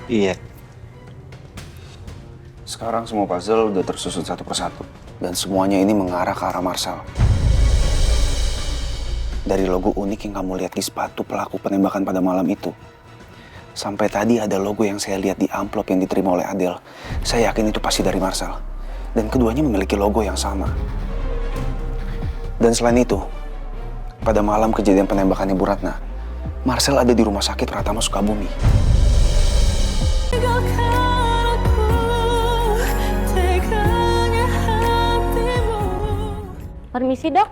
Iya. Sekarang semua puzzle udah tersusun satu persatu. Dan semuanya ini mengarah ke arah Marshall. Dari logo unik yang kamu lihat di sepatu pelaku penembakan pada malam itu. Sampai tadi ada logo yang saya lihat di amplop yang diterima oleh Adele. Saya yakin itu pasti dari Marshall. Dan keduanya memiliki logo yang sama. Dan selain itu, pada malam kejadian penembakan Ibu Ratna, Marshall ada di rumah sakit Pratama Sukabumi. Permisi dok,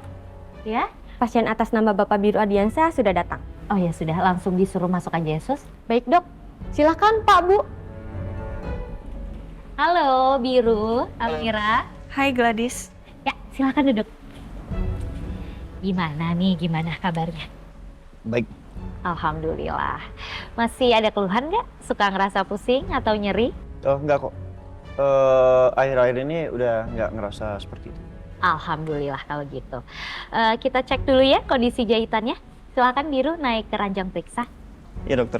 ya pasien atas nama Bapak Biru Adiansyah sudah datang. Oh ya sudah, langsung disuruh masuk aja Yesus. Baik dok, silakan Pak Bu. Halo Biru, Amira. Hai Gladys. Ya silakan duduk. Gimana kabarnya? Baik. Alhamdulillah. Masih ada keluhan nggak? Suka ngerasa pusing atau nyeri? Oh enggak kok. Akhir-akhir ini udah nggak ngerasa seperti itu. Alhamdulillah kalau gitu. Kita cek dulu ya kondisi jahitannya. Silakan Biru naik ke ranjang periksa. Iya dokter.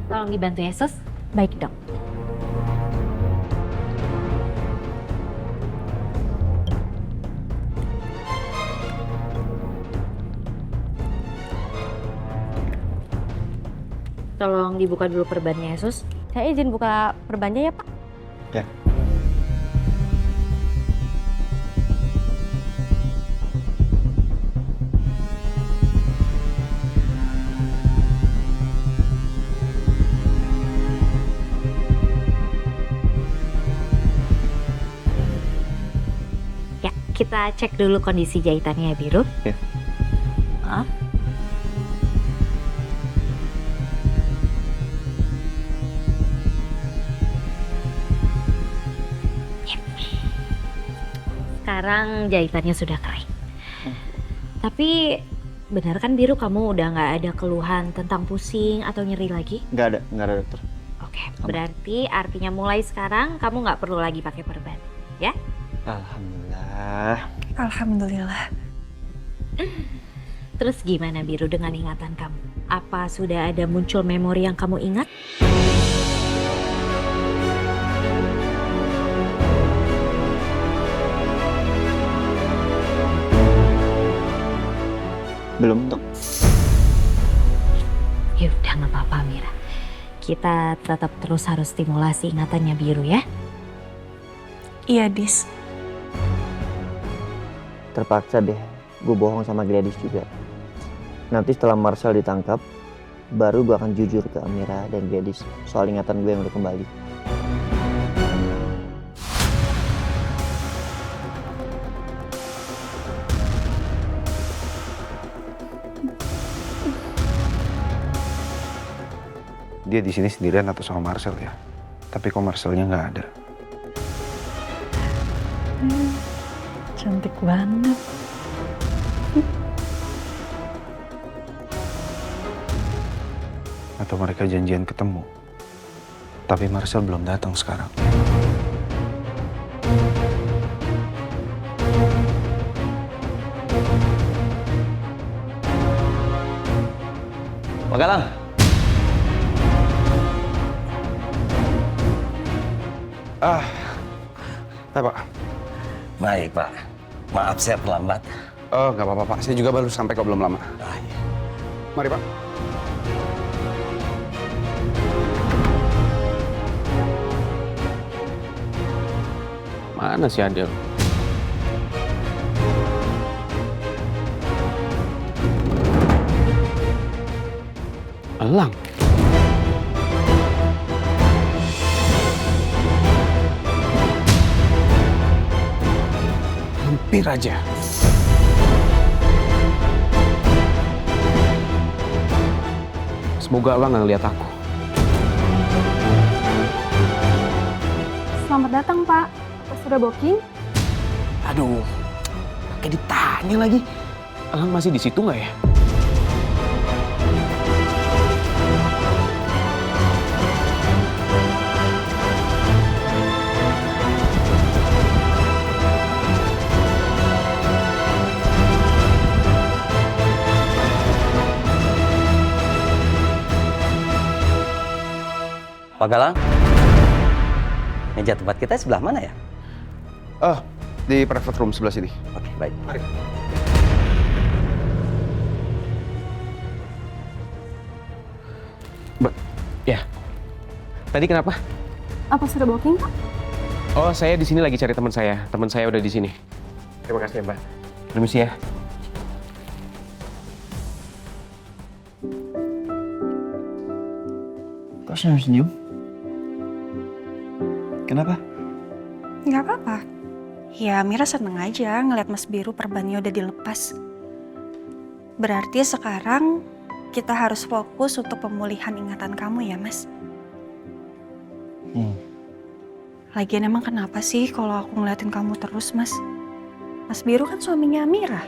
Tolong dibantu Yesus. Baik dok. Tolong dibuka dulu perbannya Yesus. Saya izin buka perbannya ya Pak. Ya. Ya, kita cek dulu kondisi jahitannya ya Biru. Ya. Maaf. Sekarang jahitannya sudah kering. Tapi benar kan Biru kamu udah nggak ada keluhan tentang pusing atau nyeri lagi? Nggak ada dokter. Oke, berarti artinya mulai sekarang kamu nggak perlu lagi pakai perban, ya? Alhamdulillah. Alhamdulillah. Terus gimana Biru dengan ingatan kamu? Apa sudah ada muncul memori yang kamu ingat? Belum dok. Ya udah nggak apa-apa Mira. Kita tetap terus harus stimulasi ingatannya Biru ya. Iya Dis. Terpaksa deh. Gue bohong sama Gladys juga. Nanti setelah Marshall ditangkap, baru gue akan jujur ke Amira dan Gladys soal ingatan gue yang udah kembali. Dia di sini sendirian atau sama Marshall ya? Tapi kok Marshallnya nggak ada? Cantik banget. Atau mereka janjian ketemu? Tapi Marshall belum datang sekarang. Pak Galang. Pak. Baik, Pak. Maaf saya terlambat. Oh, nggak apa-apa, Pak. Saya juga baru sampai kok belum lama. Ah, iya. Mari, Pak. Mana si Adel? Elang. Hampir aja. Semoga Elang nggak lihat aku. Selamat datang Pak. Apa sudah booking? Aduh, kayak ditanya lagi. Elang masih di situ nggak ya? Pak Galang, meja tempat kita sebelah mana ya? Oh, di private room sebelah sini. Oke, baik. Mari. Ya. Tadi kenapa? Apa sudah booking, Pak? Oh, saya di sini lagi cari teman saya. Teman saya udah di sini. Terima kasih ya, Mbak. Permisi ya. Kok senyum-senyum? Kenapa? Nggak apa-apa. Ya, Mira seneng aja ngeliat Mas Biru perbannya udah dilepas. Berarti sekarang kita harus fokus untuk pemulihan ingatan kamu ya, Mas. Lagian emang kenapa sih kalau aku ngeliatin kamu terus, Mas? Mas Biru kan suaminya Amira.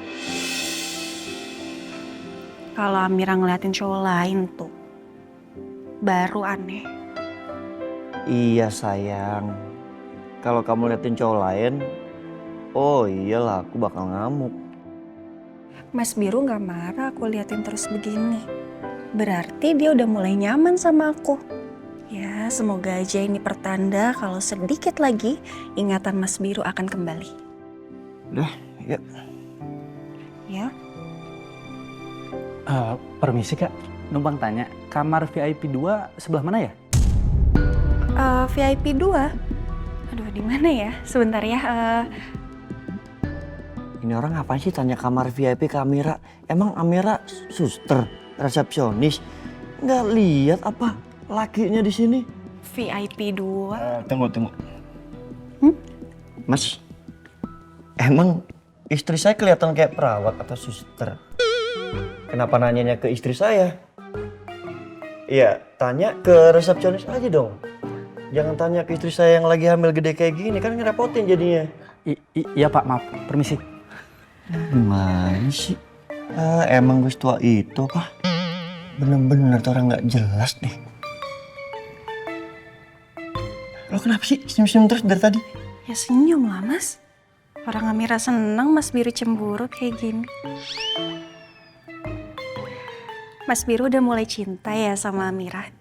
Kalau Amira ngeliatin cowok lain tuh, baru aneh. Iya sayang. Kalau kamu liatin cowok lain, oh iyalah aku bakal ngamuk. Mas Biru nggak marah aku liatin terus begini. Berarti dia udah mulai nyaman sama aku. Ya, semoga aja ini pertanda kalau sedikit lagi ingatan Mas Biru akan kembali. Udah, ya. Ya, Permisi Kak, numpang tanya, kamar VIP 2 sebelah mana ya? VIP 2? Aduh, di mana ya? Sebentar ya. Ini orang ngapain sih tanya kamar VIP ke Amira? Emang Amira suster, resepsionis? Nggak lihat apa lakinya di sini? VIP 2? Tunggu. Mas, emang istri saya kelihatan kayak perawat atau suster? Kenapa nanyanya ke istri saya? Iya, tanya ke resepsionis aja dong. Jangan tanya ke istri saya yang lagi hamil gede kayak gini, kan ngerepotin jadinya. Iya Pak, maaf, permisi. Gimana sih? Emang gue tua itu apa? Bener-bener tuh orang nggak jelas deh. Lo kenapa sih senyum-senyum terus dari tadi? Ya senyum lah, Mas. Orang Amira seneng Mas Biru cemburu kayak gini. Mas Biru udah mulai cinta ya sama Amira?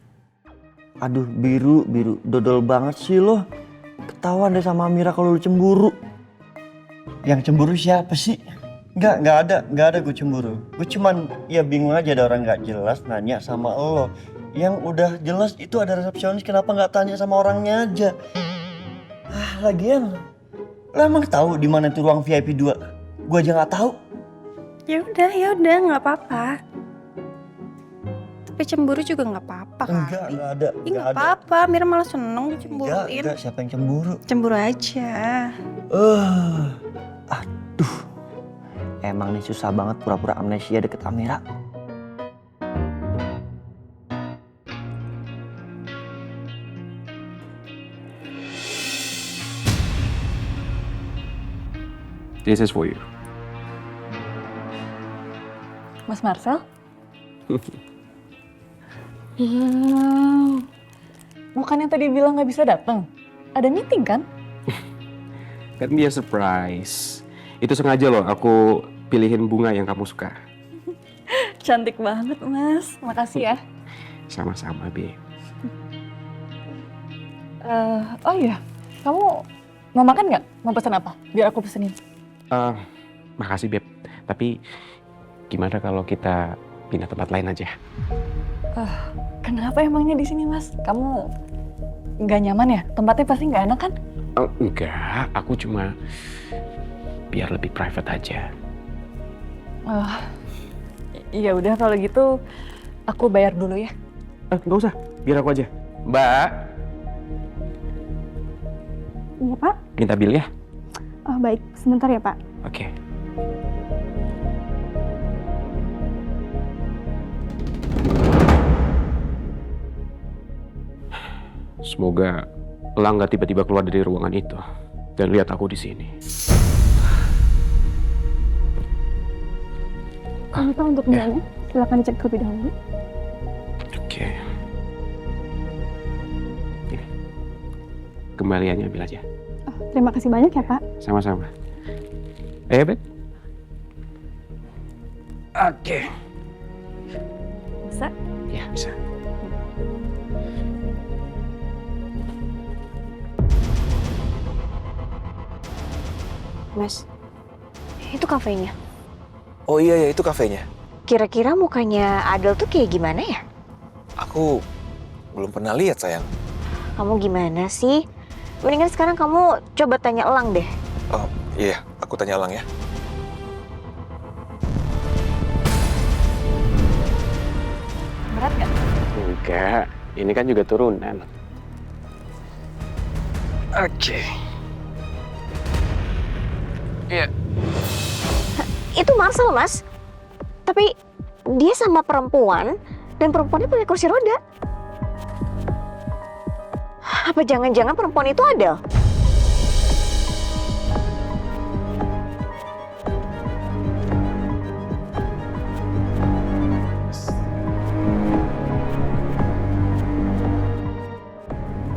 Aduh, biru, dodol banget sih lo. Ketahuan deh sama Amira kalau lu cemburu. Yang cemburu siapa sih? Nggak ada gue cemburu. Gue cuman ya bingung aja ada orang nggak jelas nanya sama lo. Yang udah jelas itu ada resepsionis, kenapa nggak tanya sama orangnya aja? Lagian, lo emang tahu di mana itu ruang VIP 2? Gue aja nggak tahu. Ya udah, nggak apa-apa. Tapi cemburu juga nggak apa-apa kan? Nggak ada. Nggak apa-apa, Mira malah seneng dicemburuin. Enggak, siapa yang cemburu? Cemburu aja. Aduh. Emang nih susah banget pura-pura amnesia deket Amira. This is for you. Mas Marcel? Bukannya tadi bilang nggak bisa datang? Ada meeting kan? Kan dia surprise. Itu sengaja loh aku pilihin bunga yang kamu suka. Cantik banget, Mas. Makasih ya. Sama-sama, Bi. Oh iya, kamu mau makan nggak? Mau pesan apa? Biar aku pesenin. Makasih, Beb. Tapi gimana kalau kita pindah tempat lain aja? Kenapa emangnya di sini, Mas? Kamu nggak nyaman ya? Tempatnya pasti nggak enak kan? Enggak, aku cuma biar lebih private aja. Iya udah kalau gitu aku bayar dulu ya. Nggak usah, biar aku aja. Mbak, Iya, Pak. minta bill ya? Oh, baik. Sebentar ya, Pak. Oke. Semoga Elang nggak tiba-tiba keluar dari ruangan itu dan lihat aku di sini. Kalau Pak untuk biayanya, silakan cek terlebih dahulu. Oke. Ini. Kembaliannya ambil aja. Oh, terima kasih banyak ya, Pak. Sama-sama. Beb. Oke. Bisa? Ya, bisa. Mas, itu kafenya. Oh iya ya, itu kafenya. Kira-kira mukanya Adel tuh kayak gimana ya? Aku belum pernah lihat sayang. Kamu gimana sih? Mendingan sekarang kamu coba tanya Elang deh. Oh iya, aku tanya Elang ya. Berat nggak? Enggak, ini kan juga turunan. Oke. Iya. Itu Marcel, Mas. Tapi dia sama perempuan dan perempuannya pakai kursi roda. Apa jangan-jangan perempuan itu Adel?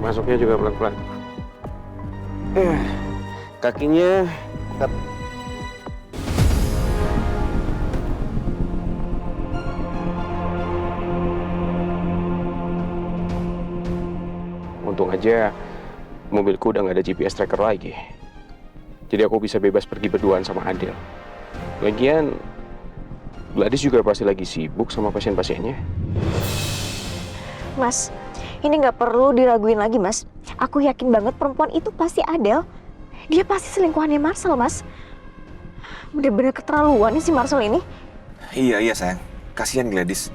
Masuknya juga pelan-pelan. Kakinya untung aja mobilku udah nggak ada GPS tracker lagi. Jadi aku bisa bebas pergi berduaan sama Adel. Lagian Gladys juga pasti lagi sibuk sama pasien-pasiennya. Mas, ini nggak perlu diraguin lagi, Mas. Aku yakin banget perempuan itu pasti Adel. Dia pasti selingkuhannya Marcel, Mas. Bener-bener keterlaluan nih si Marcel ini. Iya sayang, kasihan Gladys.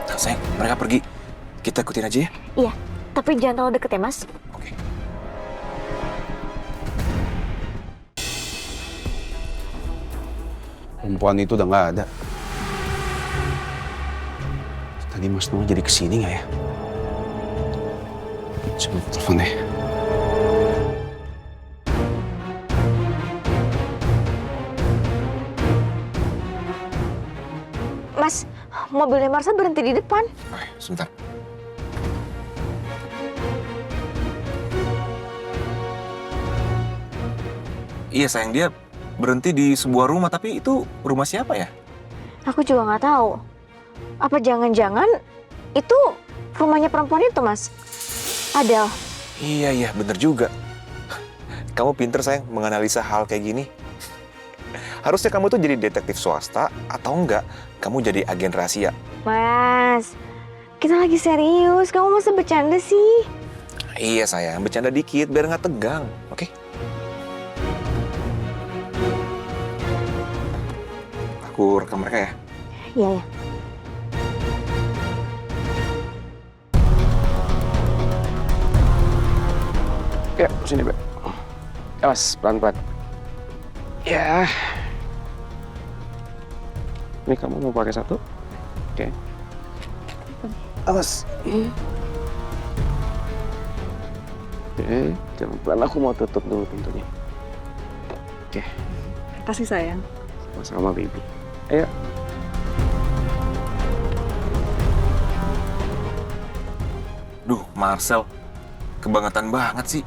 Nah, sayang, mereka pergi. Kita ikutin aja ya. Iya, tapi jangan terlalu deket ya, Mas. Oke. Perempuan itu udah nggak ada. Tadi Mas Noah jadi kesini nggak ya? Coba telepon deh. Mas, mobilnya Marcel berhenti di depan. Oh, sebentar. Iya sayang, dia berhenti di sebuah rumah, tapi itu rumah siapa ya? Aku juga nggak tahu. Apa jangan-jangan itu rumahnya perempuan itu, Mas? Adel. Iya, bener juga. Kamu pinter sayang menganalisa hal kayak gini. Harusnya kamu tuh jadi detektif swasta atau enggak, kamu jadi agen rahasia. Mas, kita lagi serius. Kamu masa bercanda sih? Iya sayang, bercanda dikit biar nggak tegang, oke? Aku rekam mereka ya. Iya, ya. Ya, sini, Mbak. Awas, pelan-pelan. Ya. Ini kamu mau pakai satu? Oke. Awas. Oke, jangan pelan. Aku mau tutup dulu pintunya. Oke. Kasih sayang. Sama-sama, baby. Ayo. Duh, Marcel. Kebangetan banget sih.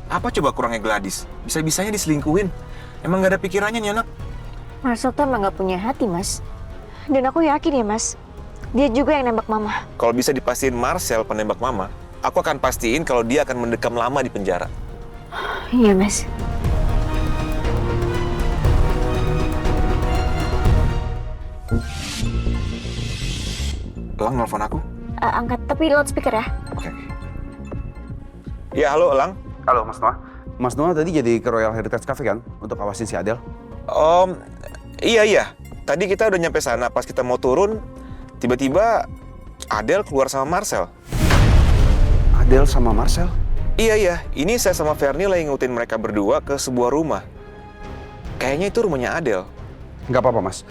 Apa coba kurangnya Gladys? Bisa-bisanya diselingkuhin. Emang gak ada pikirannya nih anak? Marcel tuh emang nggak punya hati, Mas. Dan aku yakin ya, Mas. Dia juga yang nembak Mama. Kalau bisa dipastiin Marcel penembak mama, aku akan pastiin kalau dia akan mendekam lama di penjara. Iya, Mas. Elang nelfon aku? Angkat, tapi loudspeaker ya. Oke. Ya, halo Elang. Halo Mas Noah. Mas Noah tadi jadi ke Royal Heritage Cafe kan? Untuk awasin si Adel? Iya. Tadi kita udah nyampe sana. Pas kita mau turun, tiba-tiba Adel keluar sama Marcel. Adel sama Marcel? Iya. Ini saya sama Fernie lagi ngikutin mereka berdua ke sebuah rumah. Kayaknya itu rumahnya Adel. Nggak apa-apa Mas.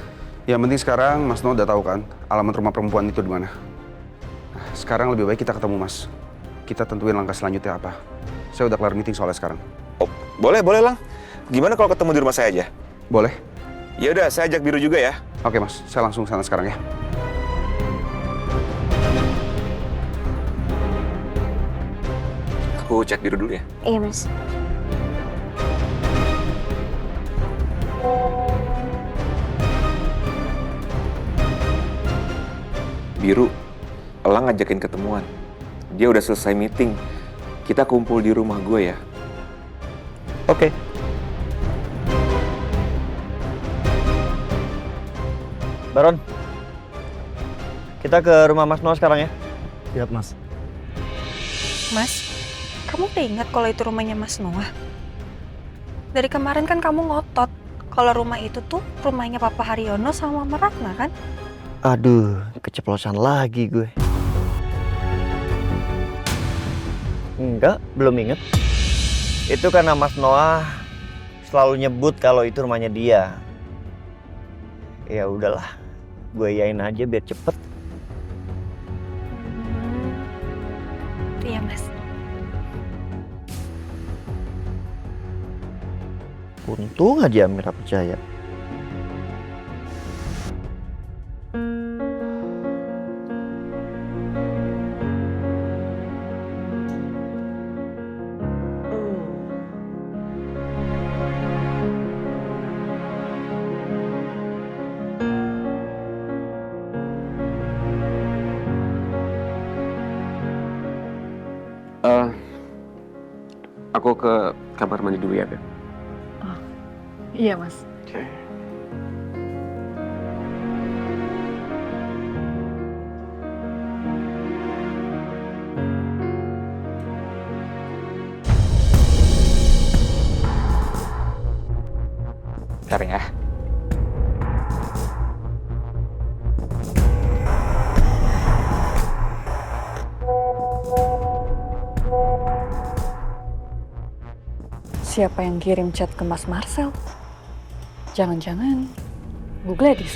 Yang penting sekarang Mas Noah udah tahu kan alamat rumah perempuan itu di mana. Nah, sekarang lebih baik kita ketemu Mas. Kita tentuin langkah selanjutnya apa. Saya udah kelar meeting soalnya sekarang. Oh, boleh Lang. Gimana kalau ketemu di rumah saya aja? Boleh? Ya udah, saya ajak Biru juga ya. Oke Mas, saya langsung sana sekarang ya. Aku cek Biru dulu ya. Iya, Mas. Biru, Elang ngajakin ketemuan. dia udah selesai meeting. Kita kumpul di rumah gue ya. Oke. Baron, kita ke rumah Mas Noah sekarang ya. Siap, Mas. Mas, kamu udah ingat kalau itu rumahnya Mas Noah? Dari kemarin kan kamu ngotot kalau rumah itu tuh rumahnya Papa Haryono sama Mama Ratna kan? Aduh, keceplosan lagi gue. Enggak, belum inget. Itu karena Mas Noah selalu nyebut kalau itu rumahnya dia. Ya udahlah, gue yain aja biar cepet. Iya, Mas. Untung aja Amira percaya. Aku ke kamar mandi dulu ya, Beb. Iya, Mas. Oke. Bentar ya. Siapa yang kirim chat ke Mas Marcel? Jangan-jangan Bu Gladys.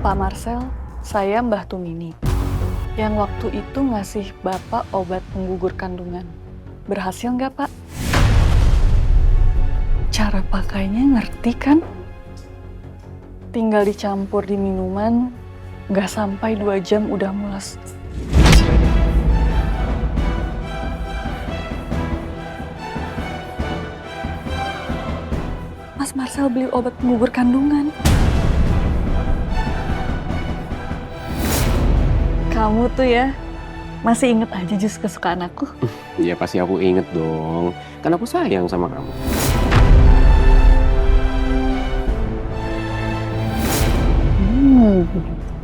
Pak Marcel, saya Mbah Tumini. Yang waktu itu ngasih Bapak obat penggugur kandungan. Berhasil nggak, Pak? Cara pakainya ngerti kan? Tinggal dicampur di minuman, nggak sampai 2 jam udah mules. Mas Marcel beli obat penggugur kandungan. Kamu tuh ya, masih inget aja jus kesukaan aku? Iya pasti aku inget dong. Kan aku sayang sama kamu.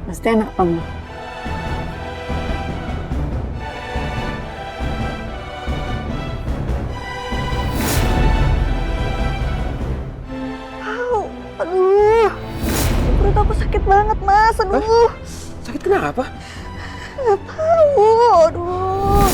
Pasti enak kamu. Aduh, perut aku sakit banget, Mas. Aduh. Sakit kenapa? Nggak tahu, aduh.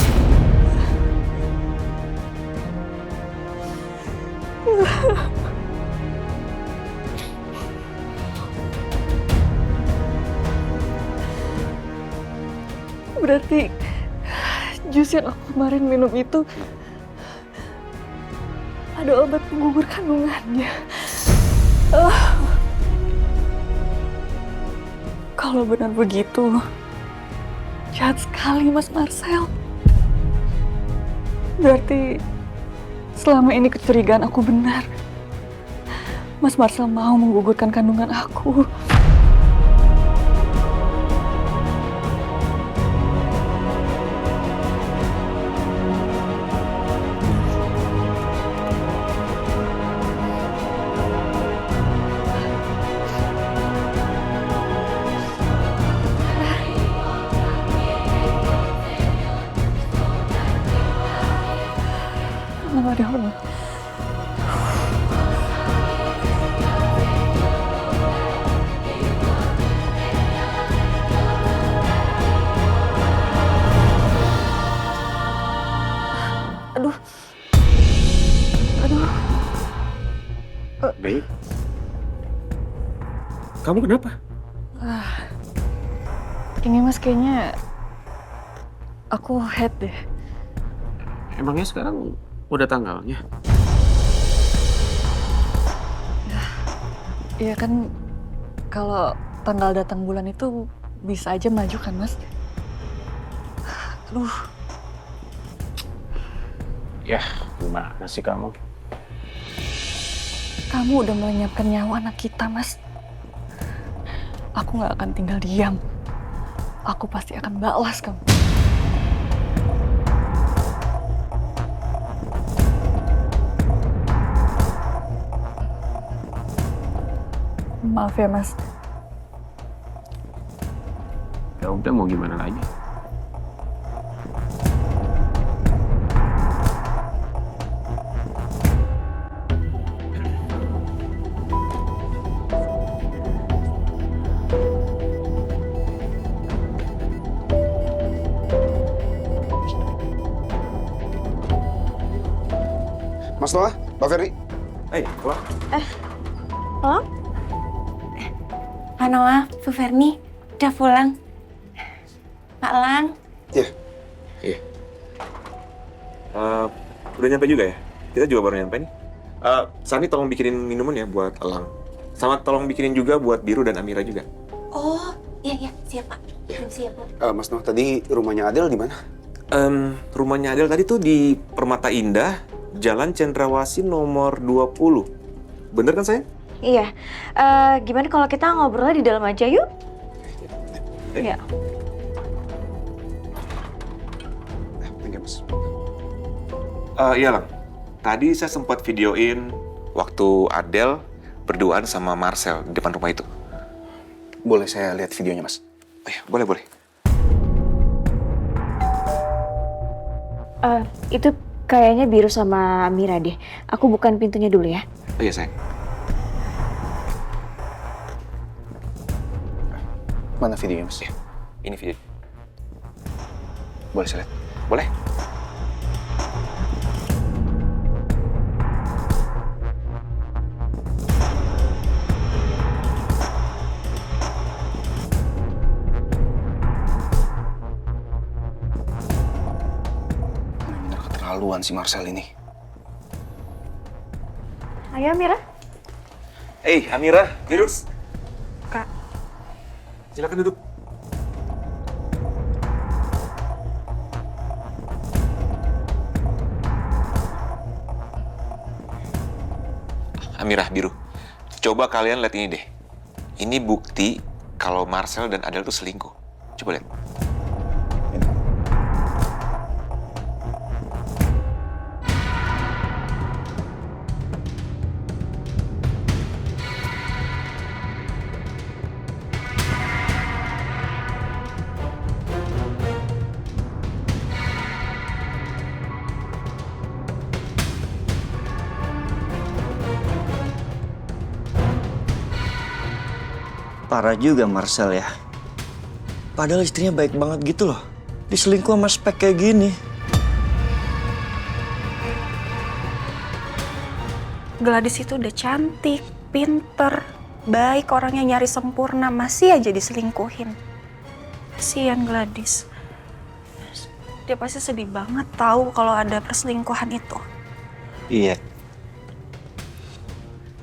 Berarti jus yang aku kemarin minum itu ada obat penggugur kandungannya. Kalau benar begitu, jahat sekali Mas Marcel. Berarti selama ini kecurigaan aku benar. Mas Marcel mau menggugurkan kandungan aku. Aduh. Aduh. Aduh. Baik. Kamu kenapa? Ini Mas kayaknya aku head deh. Emangnya sekarang udah tanggalnya? Iya kan, kalau tanggal datang bulan itu bisa aja maju kan, Mas? Aduh. Ya, gimana sih kamu? Kamu udah melenyapkan nyawa anak kita, Mas. Aku nggak akan tinggal diam. Aku pasti akan balas kamu. Maaf ya, Mas. Ya udah, mau gimana lagi? Mas Noah, Mbak Ferry. Keluar. Halo? Pak Noah, Bu Ferni, udah pulang. Pak Lang. Iya. Udah nyampe juga ya? Kita juga baru nyampe nih. Sani tolong bikinin minuman ya buat Elang. Sama tolong bikinin juga buat Biru dan Amira juga. Oh, iya, siap Pak. Siap Pak. Mas Noah, tadi rumahnya Adel di mana? Rumahnya Adel tadi tuh di Permata Indah, Jalan Cendrawasih nomor 20. Bener kan sayang? Iya. Gimana kalau kita ngobrolnya di dalam aja yuk? Iya. Thank you, Mas. Iya Lang. Tadi saya sempat videoin waktu Adel berduaan sama Marcel di depan rumah itu. Boleh saya lihat videonya, Mas? Oh iya, boleh. Itu kayaknya Biru sama Amira deh. Aku bukan pintunya dulu ya. Oh iya sayang. Mana videonya, Mas? Ya, ini video. Boleh saya lihat? Boleh? Benar-benar keterlaluan si Marcel ini. Ayo Amira. Amira, Biru. Kak. Silakan duduk. Amira, Biru. Coba kalian lihat ini deh. Ini bukti kalau Marcel dan Adel tuh selingkuh. Coba lihat. Parah juga Marcel ya. Padahal istrinya baik banget gitu loh. Diselingkuh sama spek kayak gini. Gladys itu udah cantik, pinter, baik, orangnya nyari sempurna, masih aja diselingkuhin. Kasian Gladys. Dia pasti sedih banget tahu kalau ada perselingkuhan itu. Iya.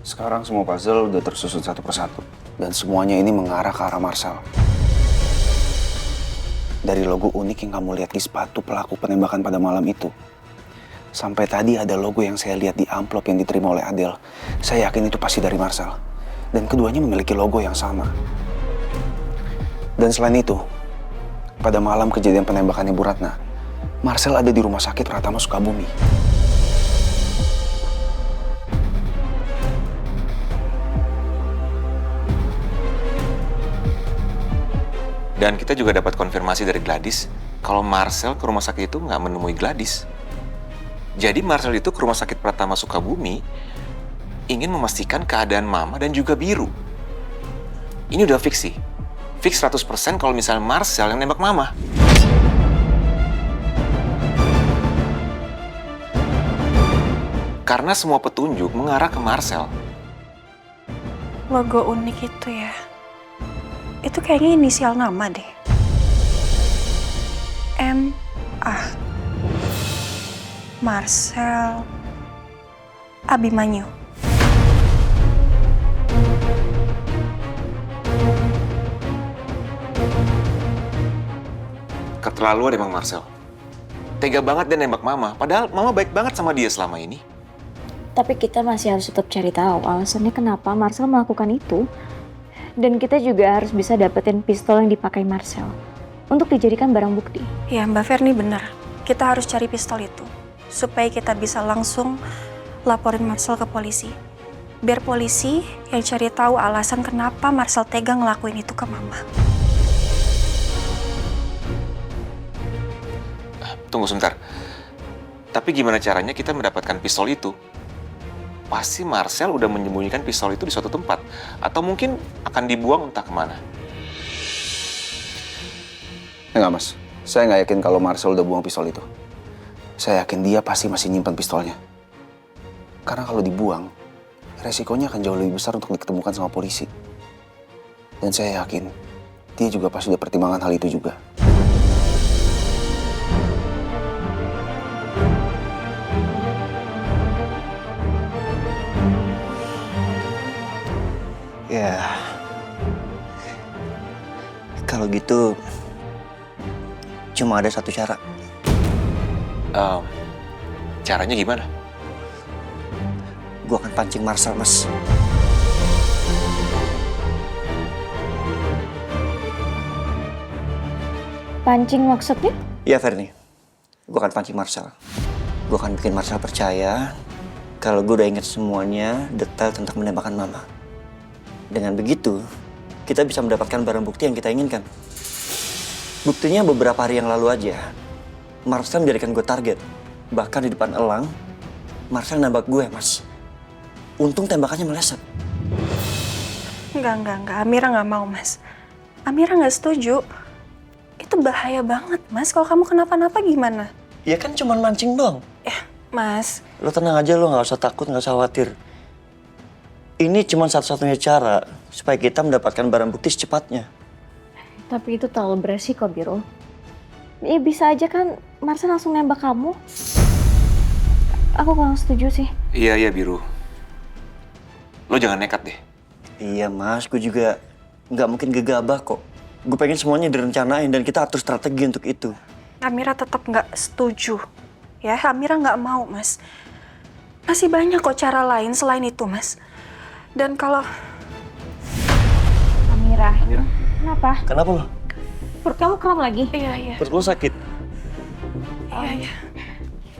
Sekarang semua puzzle udah tersusun satu persatu. Dan semuanya ini mengarah ke arah Marcel. Dari logo unik yang kamu lihat di sepatu pelaku penembakan pada malam itu. Sampai tadi ada logo yang saya lihat di amplop yang diterima oleh Adel. Saya yakin itu pasti dari Marcel. Dan keduanya memiliki logo yang sama. Dan selain itu, pada malam kejadian penembakan Ibu Ratna, Marcel ada di rumah sakit Pratama Sukabumi. Dan kita juga dapat konfirmasi dari Gladys kalau Marcel ke rumah sakit itu nggak menemui Gladys. Jadi Marcel itu ke rumah sakit Pratama Sukabumi ingin memastikan keadaan Mama dan juga Biru. Ini udah fix sih. Fix 100% kalau misalnya Marcel yang nembak Mama. Karena semua petunjuk mengarah ke Marcel. Logo unik itu ya. Itu kayaknya inisial nama deh. M.A. Marcel Abimanyu. Keterlaluan emang Marcel. Tega banget dia nembak Mama, padahal Mama baik banget sama dia selama ini. Tapi kita masih harus tetap cari tahu alasannya kenapa Marcel melakukan itu. Dan kita juga harus bisa dapetin pistol yang dipakai Marcel untuk dijadikan barang bukti. Ya, Mbak Verni benar. Kita harus cari pistol itu supaya kita bisa langsung laporin Marcel ke polisi. Biar polisi yang cari tahu alasan kenapa Marcel tega ngelakuin itu ke Mama. Tunggu sebentar. Tapi gimana caranya kita mendapatkan pistol itu? Pasti Marcel udah menyembunyikan pistol itu di suatu tempat. Atau mungkin akan dibuang entah kemana. Enggak, Mas. Saya nggak yakin kalau Marcel udah buang pistol itu. Saya yakin dia pasti masih nyimpan pistolnya. Karena kalau dibuang, resikonya akan jauh lebih besar untuk diketemukan sama polisi. Dan saya yakin dia juga pasti udah pertimbangan hal itu juga. Ya, kalau gitu cuma ada satu cara. Caranya gimana? Gue akan pancing Marcel, Mas. Pancing maksudnya? Iya, Verni. Gue akan pancing Marcel. Gue akan bikin Marcel percaya kalau gue udah inget semuanya detail tentang menembakkan Mama. Dengan begitu, kita bisa mendapatkan barang bukti yang kita inginkan. Buktinya beberapa hari yang lalu aja, Marcel menjadikan gue target. Bahkan di depan elang, Marcel nembak gue, Mas. Untung tembakannya meleset. Enggak. Amira nggak mau, Mas. Amira nggak setuju. Itu bahaya banget, Mas. Kalau kamu kenapa-napa gimana? Ya kan cuma mancing doang. Mas. Lo tenang aja, lo nggak usah takut, nggak usah khawatir. Ini cuma satu-satunya cara supaya kita mendapatkan barang bukti secepatnya. Tapi itu terlalu beresiko, Biro. Ya bisa aja kan Marcel langsung nembak kamu. Aku kurang setuju sih. Iya, Biru. Lo jangan nekat deh. Iya, Mas. Gue juga nggak mungkin gegabah kok. Gue pengen semuanya direncanain dan kita atur strategi untuk itu. Amira tetap nggak setuju. Ya, Amira nggak mau, Mas. Masih banyak kok cara lain selain itu, Mas. Dan kalau... Amira. Kenapa? Kenapa lo? Perut kamu kram lagi? Iya. Perut lo sakit? Iya.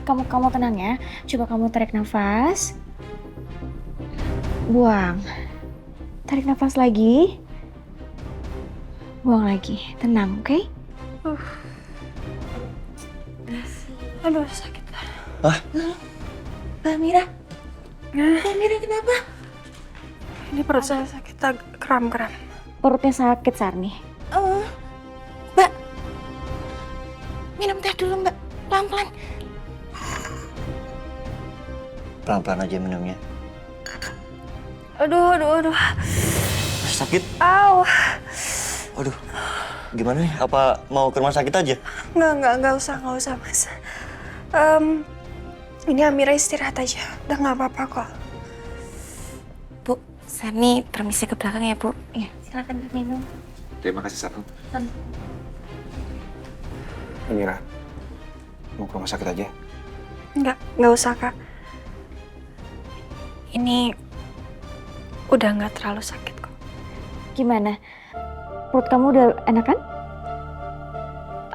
Kamu tenang ya. Coba kamu tarik nafas. Buang. Tarik nafas lagi. Buang lagi. Tenang, oke? Aduh, sakit. Hah? Mbak Mira? Mbak Mira kenapa? Ini perut saya sakit, kram. Perutnya sakit, Sarni. Mbak, minum teh dulu, Mbak. Pelan-pelan. Pelan-pelan aja minumnya. Aduh. Sakit? Au. Aduh. Gimana nih? Apa mau ke rumah sakit aja? Nggak usah, Mas. Ini Amira istirahat aja. Udah nggak apa-apa kok. Bu, Sarni permisi ke belakang ya, Bu. Ya, silakan minum. Terima kasih, Sarni. Amira, mau ke rumah sakit aja? Nggak usah, Kak. Ini udah nggak terlalu sakit kok. Gimana? Perut kamu udah enakan?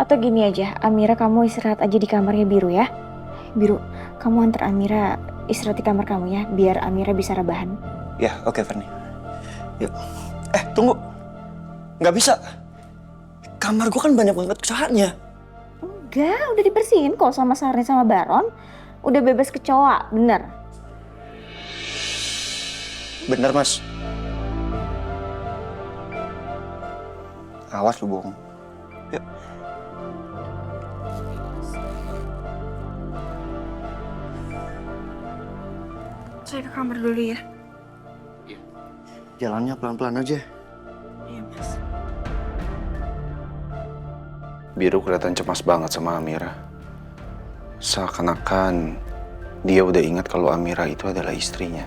Atau gini aja, Amira kamu istirahat aja di kamarnya Biru ya. Biru, kamu antar Amira istirahat di kamar kamu ya, biar Amira bisa rebahan. Ya, oke, Verni. Yuk. Tunggu. Nggak bisa. Kamar gua kan banyak banget kecoaknya. Enggak, udah dibersihin kok sama Sarni sama Baron. Udah bebas kecoa, bener. Bener, Mas. Awas lu bohong. Yuk. Saya ke kamar dulu ya. Jalannya pelan-pelan aja. Iya, Mas. Biru kelihatan cemas banget sama Amira. Seakan-akan dia udah ingat kalau Amira itu adalah istrinya.